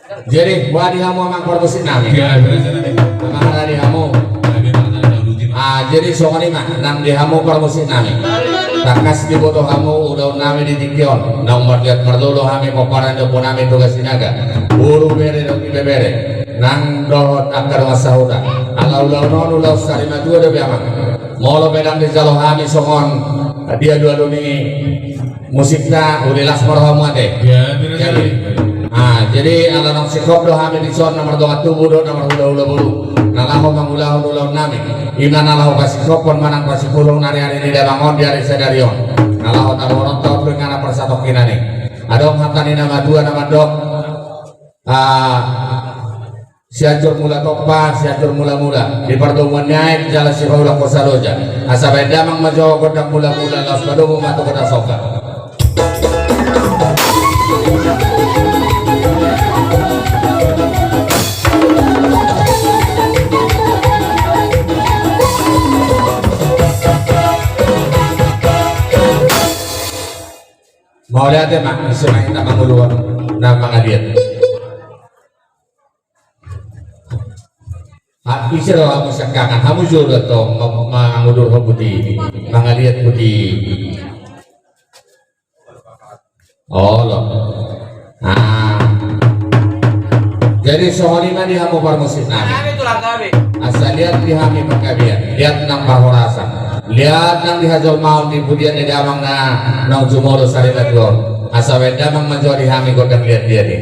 Jadi buat dihamu mang permusik nami. Ya, Mang ada dihamu. Jadi soalnya mah nang dihamu permusik nami. Takas di boto hamu udah nami di tikion. Nang marliat marlolo hami paparan do nami tugas sinaga. Buru bere do bere. Nang dohot akar masahuda. Alau lau non ulau sarima dua do biamang. Molo bedang di jalo hami songon. Dia dua duni musiknya udah las marhamu ade. ya, Jadi ala nang sikop do hami di son nomor dua tubuh do nomor ulah bulu. Nalaho mangulah ulah nami. Ina nalaho kasikop pon manang kasikulung nari hari ini dabangon dari sedarion. Nalaho taruh tau dengan persatok kinani. Adong hatani nama dua nama dok. Siajur mula topa, siajur mula di pertemuan naik jalan si kaulah kosaroja. Asa beda mang majawa kodang mula las badomu matu kota soka. Mau lihat ya mak, semain tak manguluan nama ngadiat. Bisa loh kamu sekangan, kamu juga toh mengudur ke putih, mangaliat putih. Oh loh. Jadi soalnya di hamu permusik nami. Asal lihat di hami pengkabian, lihat nang bahorasa, lihat nang di hajol maun di budian di damang nang jumoro sarila tuor. Asal damang menjual di hami godang lihat dia nih.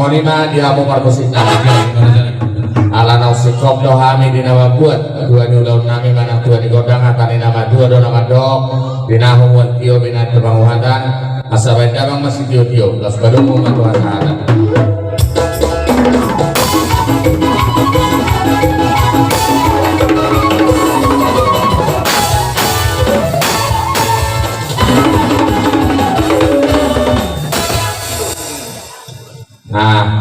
sohoni mah dia mau parmusin nami ala nausikop dohami dina wabuat dua nyulau nami mana dua digodang atani nama dua do nama dok dina humuan tio bina kebanguhatan asabai damang masih tio las badung umat Tuhan ta'ala. Nah